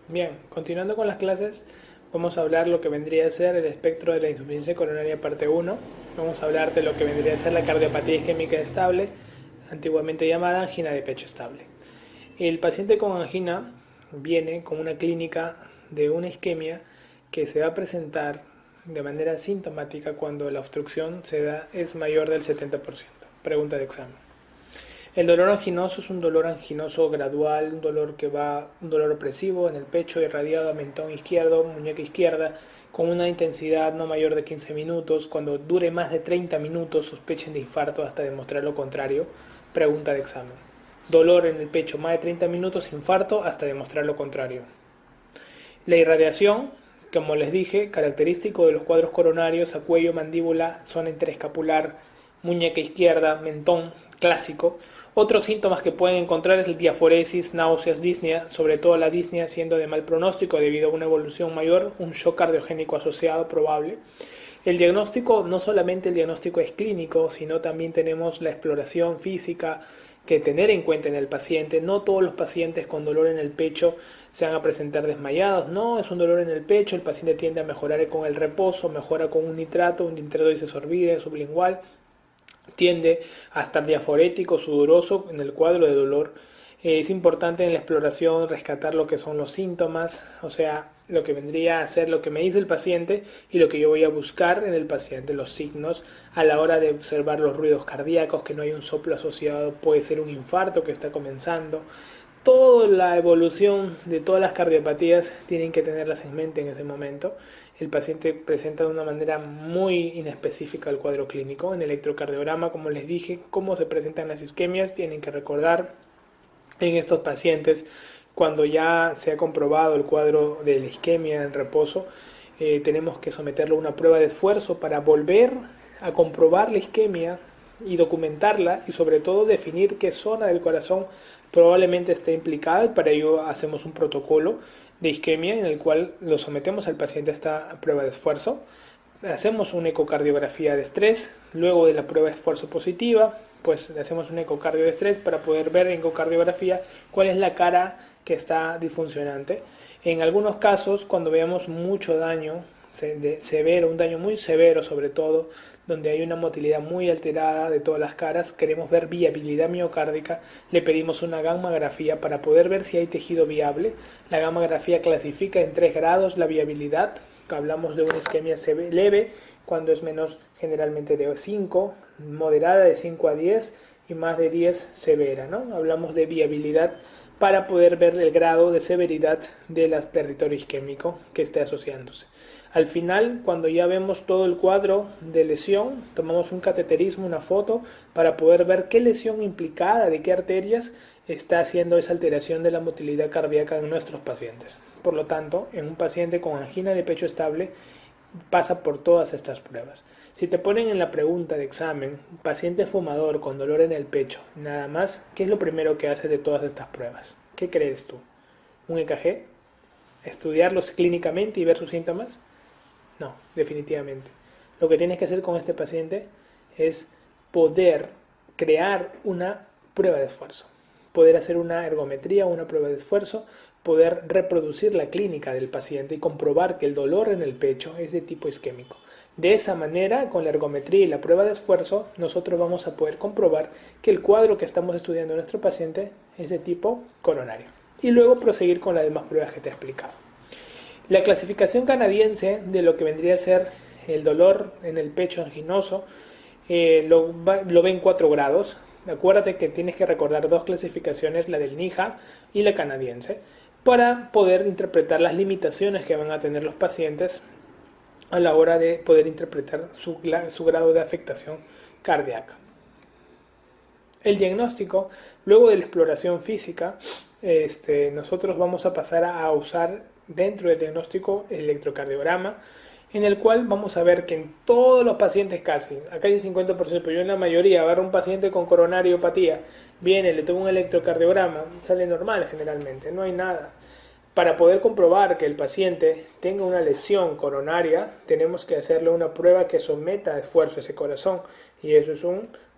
Bien, continuando con las clases, vamos a hablar lo que vendría a ser el espectro de la insuficiencia coronaria parte uno. Vamos a hablar de lo que vendría a ser la cardiopatía isquémica estable, antiguamente llamada angina de pecho estable. El paciente con angina viene con una clínica de una isquemia que se va a presentar de manera sintomática cuando la obstrucción es mayor del 70%. Pregunta de examen. El dolor anginoso es un dolor anginoso gradual, un dolor opresivo en el pecho, irradiado a mentón izquierdo, muñeca izquierda, con una intensidad no mayor de 15 minutos. Cuando dure más de 30 minutos, sospechen de infarto hasta demostrar lo contrario. Pregunta de examen. Dolor en el pecho más de 30 minutos, infarto hasta demostrar lo contrario. La irradiación, como les dije, característico de los cuadros coronarios a cuello, mandíbula, zona interescapular, muñeca izquierda, mentón, clásico. Otros síntomas que pueden encontrar es el diaforesis, náuseas, disnea, sobre todo la disnea siendo de mal pronóstico debido a una evolución mayor, un shock cardiogénico asociado probable. El diagnóstico, no solamente el diagnóstico es clínico, sino también tenemos la exploración física que tener en cuenta en el paciente. No todos los pacientes con dolor en el pecho se van a presentar desmayados, no, es un dolor en el pecho, el paciente tiende a mejorar con el reposo, mejora con un nitrato isosorbide sublingual, tiende a estar diaforético, sudoroso en el cuadro de dolor. Es importante en la exploración rescatar lo que son los síntomas, o sea, lo que vendría a ser lo que me dice el paciente y lo que yo voy a buscar en el paciente, los signos a la hora de observar los ruidos cardíacos, que no hay un soplo asociado, puede ser un infarto que está comenzando. Toda la evolución de todas las cardiopatías tienen que tenerlas en mente en ese momento. El paciente presenta de una manera muy inespecífica el cuadro clínico. En el electrocardiograma, como les dije, cómo se presentan las isquemias, tienen que recordar en estos pacientes, cuando ya se ha comprobado el cuadro de la isquemia en reposo, tenemos que someterlo a una prueba de esfuerzo para volver a comprobar la isquemia y documentarla y sobre todo definir qué zona del corazón probablemente esté implicada, y para ello hacemos un protocolo de isquemia en el cual lo sometemos al paciente a esta prueba de esfuerzo. Hacemos una ecocardiografía de estrés, luego de la prueba de esfuerzo positiva, pues hacemos un ecocardio de estrés para poder ver en ecocardiografía cuál es la cara que está disfuncionante. En algunos casos, cuando veamos mucho daño severo, un daño muy severo sobre todo, donde hay una motilidad muy alterada de todas las caras, queremos ver viabilidad miocárdica, le pedimos una gammagrafía para poder ver si hay tejido viable. La gammagrafía clasifica en 3 grados la viabilidad. Hablamos de una isquemia leve, cuando es menos generalmente de 5, moderada de 5 a 10 y más de 10 severa, ¿no? Hablamos de viabilidad para poder ver el grado de severidad del territorio isquémico que esté asociándose. Al final, cuando ya vemos todo el cuadro de lesión, tomamos un cateterismo, una foto, para poder ver qué lesión implicada, de qué arterias está haciendo esa alteración de la motilidad cardíaca en nuestros pacientes. Por lo tanto, en un paciente con angina de pecho estable, pasa por todas estas pruebas. Si te ponen en la pregunta de examen, paciente fumador con dolor en el pecho, nada más, ¿qué es lo primero que haces de todas estas pruebas? ¿Qué crees tú? ¿Un EKG? ¿Estudiarlos clínicamente y ver sus síntomas? No, definitivamente. Lo que tienes que hacer con este paciente es poder crear una prueba de esfuerzo, poder hacer una ergometría, una prueba de esfuerzo, poder reproducir la clínica del paciente y comprobar que el dolor en el pecho es de tipo isquémico. De esa manera, con la ergometría y la prueba de esfuerzo, nosotros vamos a poder comprobar que el cuadro que estamos estudiando en nuestro paciente es de tipo coronario. Y luego proseguir con las demás pruebas que te he explicado. La clasificación canadiense de lo que vendría a ser el dolor en el pecho anginoso lo ve en 4 grados. Acuérdate que tienes que recordar 2 clasificaciones, la del NIHA y la canadiense, para poder interpretar las limitaciones que van a tener los pacientes a la hora de poder interpretar su grado de afectación cardíaca. El diagnóstico, luego de la exploración física, nosotros vamos a pasar a usar dentro del diagnóstico el electrocardiograma, en el cual vamos a ver que en todos los pacientes casi, acá hay 50%, pero yo en la mayoría, agarro un paciente con coronariopatía, viene, le tomo un electrocardiograma, sale normal generalmente, no hay nada. Para poder comprobar que el paciente tenga una lesión coronaria, tenemos que hacerle una prueba que someta a esfuerzo ese corazón, y eso es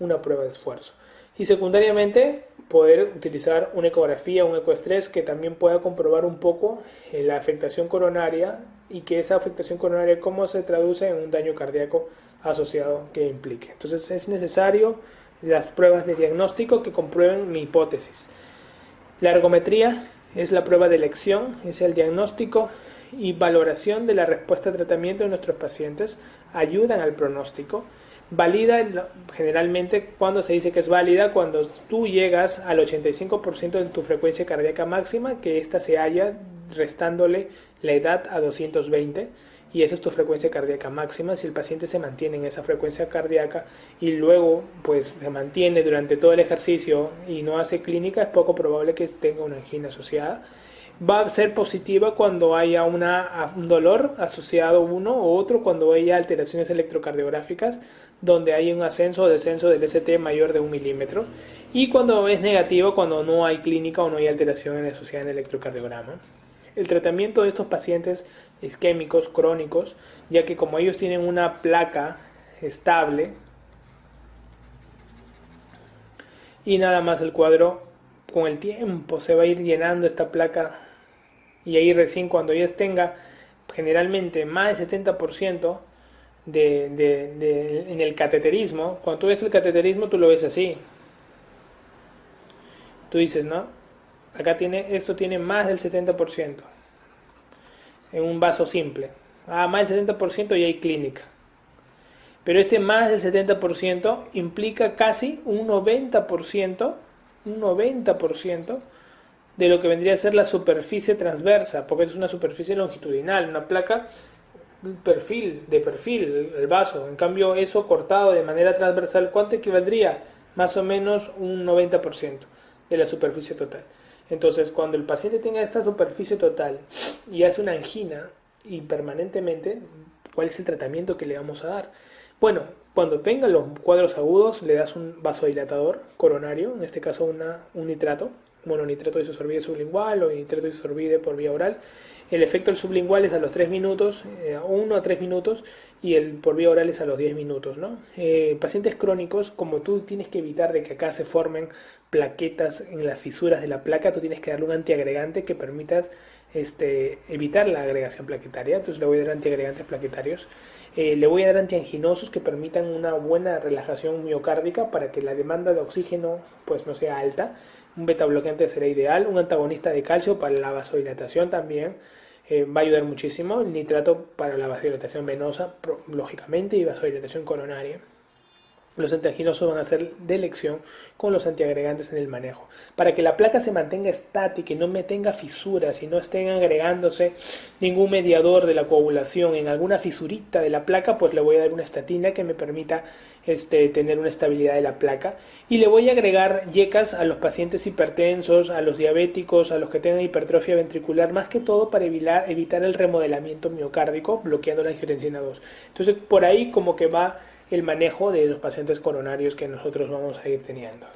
una prueba de esfuerzo. Y secundariamente poder utilizar una ecografía, un ecoestrés que también pueda comprobar un poco la afectación coronaria y que esa afectación coronaria cómo se traduce en un daño cardíaco asociado que implique. Entonces es necesario las pruebas de diagnóstico que comprueben mi hipótesis. La ergometría es la prueba de elección, es el diagnóstico y valoración de la respuesta a tratamiento de nuestros pacientes, ayudan al pronóstico. Válida, generalmente cuando se dice que es válida, cuando tú llegas al 85% de tu frecuencia cardíaca máxima, que ésta se halla restándole la edad a 220, y esa es tu frecuencia cardíaca máxima. Si el paciente se mantiene en esa frecuencia cardíaca y luego pues se mantiene durante todo el ejercicio y no hace clínica, es poco probable que tenga una angina asociada. Va a ser positiva cuando haya un dolor asociado uno o otro, cuando haya alteraciones electrocardiográficas donde hay un ascenso o descenso del ST mayor de 1 milímetro, y cuando es negativa cuando no hay clínica o no hay alteración asociada en el electrocardiograma. El tratamiento de estos pacientes isquémicos crónicos, ya que como ellos tienen una placa estable y nada más el cuadro con el tiempo se va a ir llenando esta placa, y ahí recién cuando ya tenga generalmente más del 70% en el cateterismo, cuando tú ves el cateterismo tú lo ves así, tú dices, ¿no? Acá esto tiene más del 70% en un vaso simple. Más del 70% y hay clínica. Pero este más del 70% implica casi un 90% de lo que vendría a ser la superficie transversa, porque es una superficie longitudinal, una placa de perfil, el vaso. En cambio, eso cortado de manera transversal, ¿cuánto equivaldría? Más o menos un 90% de la superficie total. Entonces, cuando el paciente tenga esta superficie total y hace una angina y permanentemente, ¿cuál es el tratamiento que le vamos a dar? Bueno, cuando tenga los cuadros agudos, le das un vasodilatador coronario, en este caso un nitrato, mononitrato isosorbide sublingual o nitrato isosorbide por vía oral. El efecto del sublingual es a los 3 minutos, 1 a 3 minutos, y el por vía oral es a los 10 minutos, ¿no? Pacientes crónicos, como tú tienes que evitar de que acá se formen plaquetas en las fisuras de la placa, tú tienes que darle un antiagregante que permitas evitar la agregación plaquetaria. Entonces le voy a dar antiagregantes plaquetarios. Le voy a dar antianginosos que permitan una buena relajación miocárdica para que la demanda de oxígeno pues no sea alta. Un beta bloqueante será ideal. Un antagonista de calcio para la vasodilatación también va a ayudar muchísimo. El nitrato para la vasodilatación venosa, lógicamente, y vasodilatación coronaria. Los antianginosos van a ser de elección con los antiagregantes en el manejo. Para que la placa se mantenga estática y no me tenga fisuras y no estén agregándose ningún mediador de la coagulación en alguna fisurita de la placa, pues le voy a dar una estatina que me permita tener una estabilidad de la placa. Y le voy a agregar yecas a los pacientes hipertensos, a los diabéticos, a los que tengan hipertrofia ventricular, más que todo para evitar el remodelamiento miocárdico, bloqueando la angiotensina 2. Entonces, por ahí como que va el manejo de los pacientes coronarios que nosotros vamos a ir teniendo.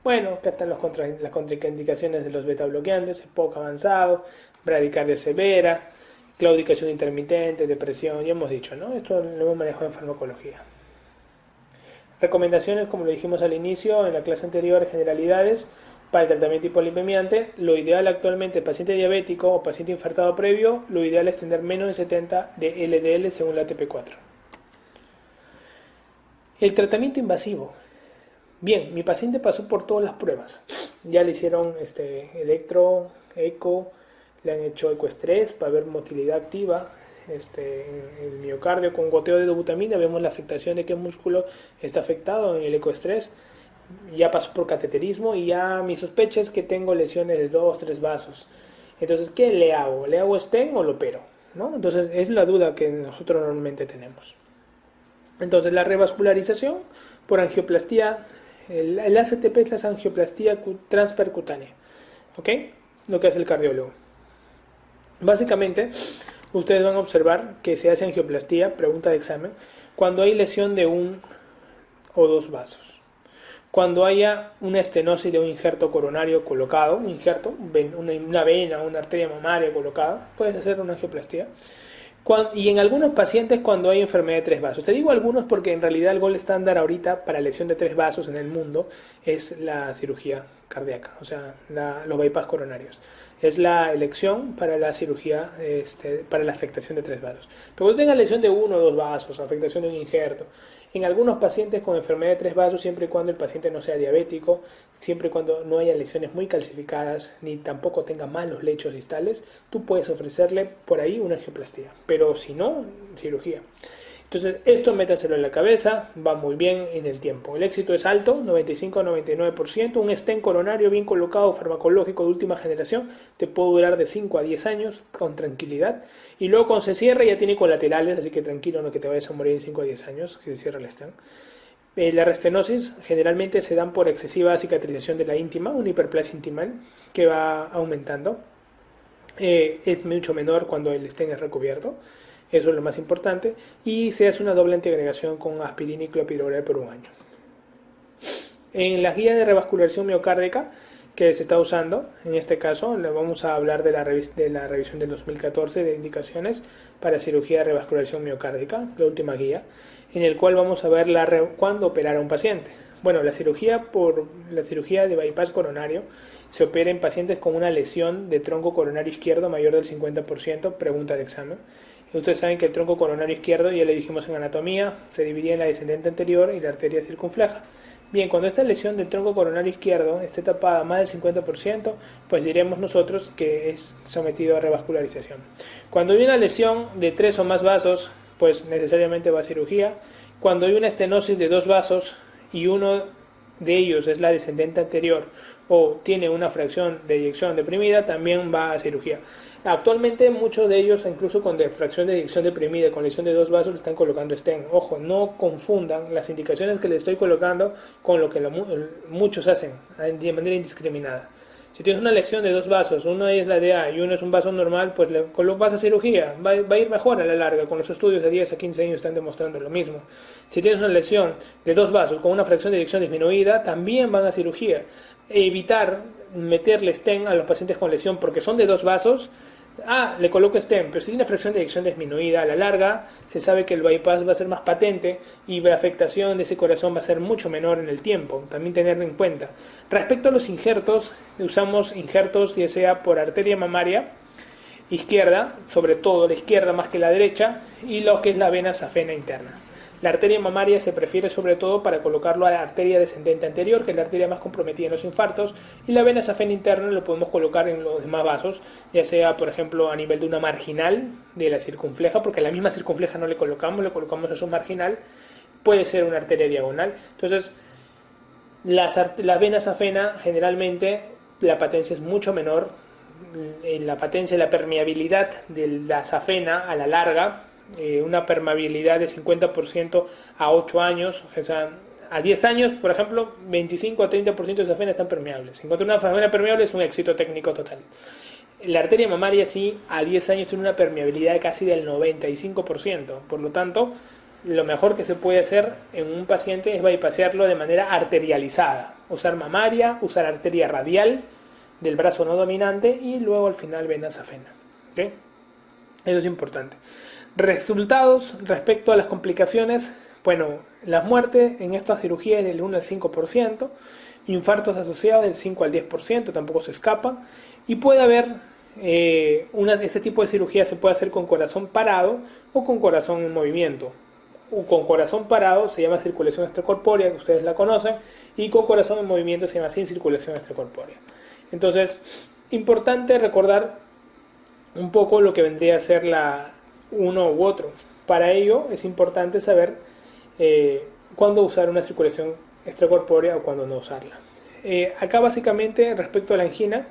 Bueno, acá están las contraindicaciones de los beta bloqueantes: EPOC avanzado, bradicardia severa, claudicación intermitente, depresión, ya hemos dicho, ¿no? Esto lo hemos manejado en farmacología. Recomendaciones, como lo dijimos al inicio en la clase anterior, generalidades. Para el tratamiento hipolipemiante, lo ideal actualmente, paciente diabético o paciente infartado previo, lo ideal es tener menos de 70 de LDL según la ATP4. El tratamiento invasivo. Bien, mi paciente pasó por todas las pruebas. Ya le hicieron electro, eco, le han hecho ecoestrés para ver motilidad activa, el miocardio con goteo de dobutamina, vemos la afectación de qué músculo está afectado en el ecoestrés. Ya pasó por cateterismo y ya mi sospecha es que tengo lesiones de 2-3 vasos. Entonces, ¿qué le hago? ¿Le hago stent o lo opero? ¿No? Entonces, es la duda que nosotros normalmente tenemos. Entonces, la revascularización por angioplastía, el ACTP es la angioplastía transpercutánea. ¿Ok? Lo que hace el cardiólogo. Básicamente, ustedes van a observar que se hace angioplastía, pregunta de examen, cuando hay lesión de 1 o 2 vasos. Cuando haya una estenosis de un injerto coronario colocado, una vena, una arteria mamaria colocada, puedes hacer una angioplastía. Y en algunos pacientes cuando hay enfermedad de tres vasos. Te digo algunos porque en realidad el gol estándar ahorita para lesión de tres vasos en el mundo es la cirugía cardíaca, o sea, los bypass coronarios. Es la elección para la cirugía, para la afectación de tres vasos. Pero cuando tenga lesión de uno o dos vasos, afectación de un injerto, en algunos pacientes con enfermedad de tres vasos, siempre y cuando el paciente no sea diabético, siempre y cuando no haya lesiones muy calcificadas, ni tampoco tenga malos lechos distales, tú puedes ofrecerle por ahí una angioplastía. Pero si no, cirugía. Entonces, esto métanselo en la cabeza, va muy bien en el tiempo. El éxito es alto, 95-99%. Un stent coronario bien colocado, farmacológico de última generación, te puede durar de 5 a 10 años con tranquilidad. Y luego cuando se cierra ya tiene colaterales, así que tranquilo, no que te vayas a morir en 5 a 10 años si se cierra el stent. La restenosis generalmente se dan por excesiva cicatrización de la íntima, una hiperplasia intimal que va aumentando. Es mucho menor cuando el stent es recubierto. Eso es lo más importante. Y se hace una doble antiagregación con aspirina y clopidogrel por un año. En la guía de revascularización miocárdica que se está usando, en este caso, le vamos a hablar de la revisión del 2014 de indicaciones para cirugía de revascularización miocárdica, la última guía, en el cual vamos a ver cuándo operar a un paciente. Bueno, la cirugía de bypass coronario se opera en pacientes con una lesión de tronco coronario izquierdo mayor del 50%, pregunta de examen. Ustedes saben que el tronco coronario izquierdo, ya le dijimos en anatomía, se dividía en la descendente anterior y la arteria circunfleja. Bien, cuando esta lesión del tronco coronario izquierdo esté tapada más del 50%, pues diremos nosotros que es sometido a revascularización. Cuando hay una lesión de 3 o más vasos, pues necesariamente va a cirugía. Cuando hay una estenosis de 2 vasos y uno de ellos es la descendente anterior o tiene una fracción de eyección deprimida, también va a cirugía. Actualmente muchos de ellos, incluso con fracción de eyección deprimida, con lesión de 2 vasos, le están colocando stent. Ojo, no confundan las indicaciones que le estoy colocando con lo que muchos hacen de manera indiscriminada. Si tienes una lesión de 2 vasos, uno es la DA y uno es un vaso normal, pues vas a cirugía, va a ir mejor a la larga. Con los estudios de 10 a 15 años están demostrando lo mismo. Si tienes una lesión de 2 vasos con una fracción de eyección disminuida, también van a cirugía. Evitar meterle stent a los pacientes con lesión porque son de 2 vasos. Le coloco stent, pero si tiene fracción de eyección disminuida a la larga, se sabe que el bypass va a ser más patente y la afectación de ese corazón va a ser mucho menor en el tiempo. También tenerlo en cuenta. Respecto a los injertos, usamos injertos ya sea por arteria mamaria izquierda, sobre todo la izquierda más que la derecha, y lo que es la vena safena interna. La arteria mamaria se prefiere sobre todo para colocarlo a la arteria descendente anterior, que es la arteria más comprometida en los infartos, y la vena safena interna lo podemos colocar en los demás vasos, ya sea por ejemplo a nivel de una marginal de la circunfleja, porque a la misma circunfleja no le colocamos a su marginal, puede ser una arteria diagonal. Entonces, la vena safena generalmente la patencia es mucho menor, en la patencia la permeabilidad de la safena a la larga, una permeabilidad de 50% a 8 años, o sea, a 10 años, por ejemplo, 25 a 30% de safena están permeables. Encontrar una safena permeable es un éxito técnico total. La arteria mamaria sí, a 10 años tiene una permeabilidad casi del 95%. Por lo tanto, lo mejor que se puede hacer en un paciente es bypasearlo de manera arterializada. Usar mamaria, usar arteria radial del brazo no dominante y luego al final vena safena. ¿Okay? Eso es importante. Resultados respecto a las complicaciones. Bueno, la muerte en esta cirugía es del 1 al 5%, infartos asociados del 5 al 10%, tampoco se escapa, y puede haber, este tipo de cirugía se puede hacer con corazón parado o con corazón en movimiento. O con corazón parado se llama circulación extracorpórea, que ustedes la conocen, y con corazón en movimiento se llama sin circulación extracorpórea. Entonces, importante recordar un poco lo que vendría a ser uno u otro. Para ello es importante saber cuándo usar una circulación extracorpórea o cuándo no usarla. Acá básicamente respecto a la angina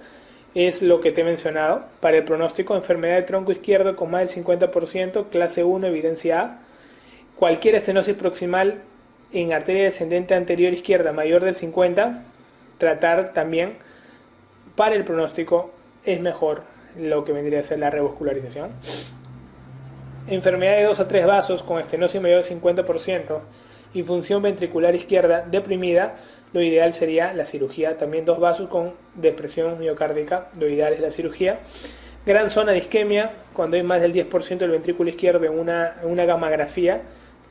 es lo que te he mencionado. Para el pronóstico, enfermedad de tronco izquierdo con más del 50%, clase 1, evidencia A. Cualquier estenosis proximal en arteria descendente anterior izquierda mayor del 50%, tratar también. Para el pronóstico es mejor lo que vendría a ser la revascularización. Enfermedad de 2 a 3 vasos con estenosis mayor del 50% y función ventricular izquierda deprimida, lo ideal sería la cirugía. También 2 vasos con depresión miocárdica, lo ideal es la cirugía. Gran zona de isquemia, cuando hay más del 10% del ventrículo izquierdo en una gammagrafía,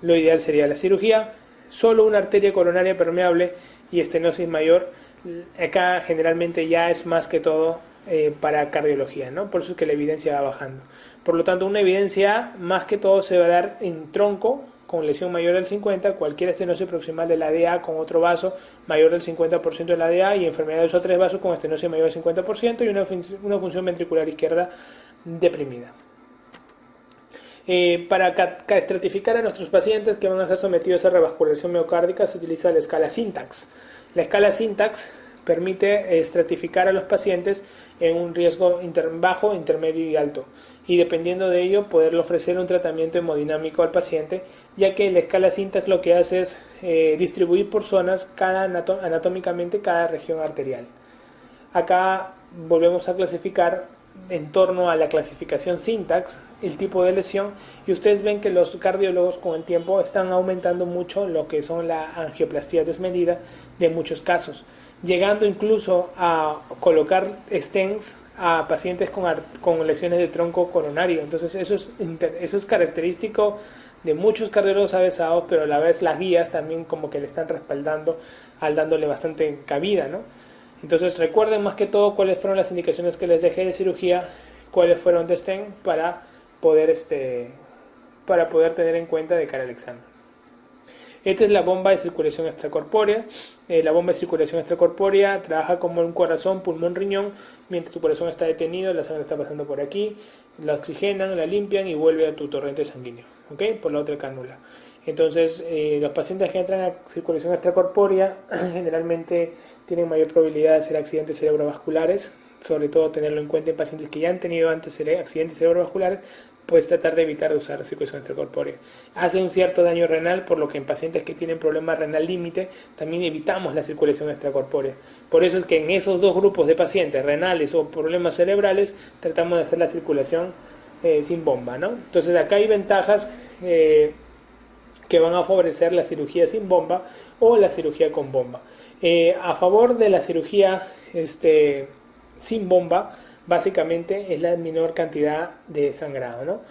lo ideal sería la cirugía. Solo una arteria coronaria permeable y estenosis mayor, acá generalmente ya es más que todo para cardiología, ¿no? Por eso es que la evidencia va bajando. Por lo tanto, una evidencia más que todo se va a dar en tronco, con lesión mayor del 50%, cualquier estenosis proximal de la ADA con otro vaso mayor del 50% de la ADA y enfermedad de esos tres vasos con estenosis mayor del 50% y una función ventricular izquierda deprimida. Para estratificar a nuestros pacientes que van a ser sometidos a revascularización miocárdica se utiliza la escala Syntax. La escala Syntax permite estratificar a los pacientes en un riesgo bajo, intermedio y alto, y dependiendo de ello poderle ofrecer un tratamiento hemodinámico al paciente, ya que la escala Syntax lo que hace es distribuir por zonas anatómicamente cada región arterial. Acá volvemos a clasificar en torno a la clasificación Syntax el tipo de lesión, y ustedes ven que los cardiólogos con el tiempo están aumentando mucho lo que son la angioplastía desmedida de muchos casos, llegando incluso a colocar stents a pacientes con lesiones de tronco coronario. Entonces eso es característico de muchos cardiólogos avesados, pero a la vez las guías también como que le están respaldando al dándole bastante cabida, ¿no? Entonces recuerden más que todo cuáles fueron las indicaciones que les dejé de cirugía, cuáles fueron de stent para poder tener en cuenta de cara al examen. Esta es la bomba de circulación extracorpórea. La bomba de circulación extracorpórea trabaja como un corazón, pulmón, riñón. Mientras tu corazón está detenido, la sangre está pasando por aquí, la oxigenan, la limpian y vuelve a tu torrente sanguíneo, ¿ok? Por la otra cánula. Entonces, los pacientes que entran a circulación extracorpórea generalmente tienen mayor probabilidad de hacer accidentes cerebrovasculares, sobre todo tenerlo en cuenta en pacientes que ya han tenido antes accidentes cerebrovasculares, pues tratar de evitar de usar circulación extracorpórea. Hace un cierto daño renal, por lo que en pacientes que tienen problemas renal límite también evitamos la circulación extracorpórea. Por eso es que en esos dos grupos de pacientes, renales o problemas cerebrales, tratamos de hacer la circulación sin bomba, ¿no? Entonces acá hay ventajas que van a favorecer la cirugía sin bomba o la cirugía con bomba. A favor de la cirugía sin bomba, básicamente es la menor cantidad de sangrado, ¿no?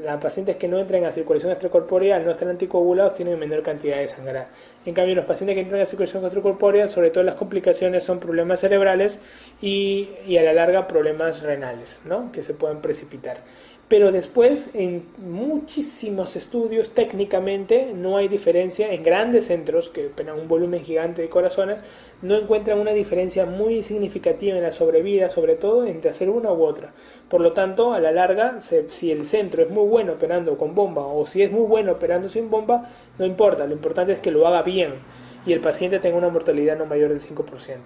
Las pacientes que no entran a circulación extracorpórea, al no estar anticoagulados, tienen menor cantidad de sangrar. En cambio, los pacientes que entran a circulación extracorpórea, sobre todo las complicaciones son problemas cerebrales y a la larga problemas renales, ¿no? Que se pueden precipitar. Pero después, en muchísimos estudios, técnicamente no hay diferencia en grandes centros que operan un volumen gigante de corazones, no encuentran una diferencia muy significativa en la sobrevida, sobre todo entre hacer una u otra. Por lo tanto, a la larga, si el centro es muy bueno operando con bomba o si es muy bueno operando sin bomba, no importa, lo importante es que lo haga bien y el paciente tenga una mortalidad no mayor del 5%.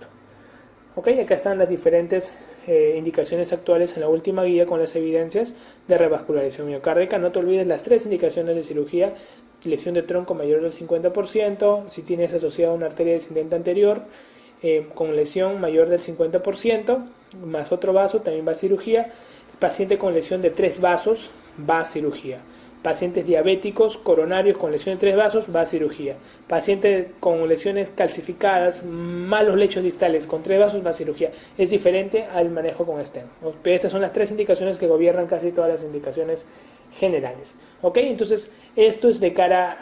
Ok, acá están las diferentes indicaciones actuales en la última guía con las evidencias de revascularización miocárdica. No te olvides las 3 indicaciones de cirugía: lesión de tronco mayor del 50%, si tienes asociada una arteria descendente anterior con lesión mayor del 50%, más otro vaso, también va a cirugía. Paciente con lesión de 3 vasos va a cirugía. Pacientes diabéticos, coronarios con lesión de 3 vasos, va a cirugía. Paciente con lesiones calcificadas, malos lechos distales con 3 vasos, va a cirugía. Es diferente al manejo con stent. Estas son las 3 indicaciones que gobiernan casi todas las indicaciones generales. ¿Ok? Entonces, esto es de cara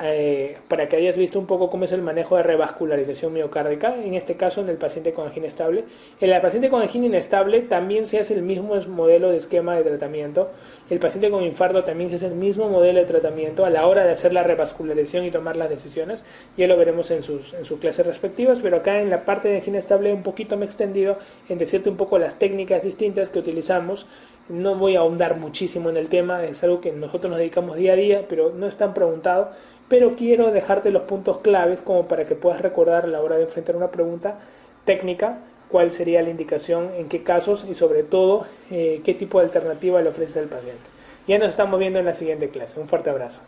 para que hayas visto un poco cómo es el manejo de revascularización miocárdica, en este caso en el paciente con angina estable. En el paciente con angina inestable también se hace el mismo modelo de esquema de tratamiento. El paciente con infarto también se hace el mismo modelo de tratamiento a la hora de hacer la revascularización y tomar las decisiones. Ya lo veremos en sus clases respectivas, pero acá en la parte de angina estable un poquito me he extendido en decirte un poco las técnicas distintas que utilizamos. No voy a ahondar muchísimo en el tema, es algo que nosotros nos dedicamos día a día, pero no es tan preguntado. Pero quiero dejarte los puntos claves como para que puedas recordar a la hora de enfrentar una pregunta técnica cuál sería la indicación, en qué casos y sobre todo qué tipo de alternativa le ofreces al paciente. Ya nos estamos viendo en la siguiente clase. Un fuerte abrazo.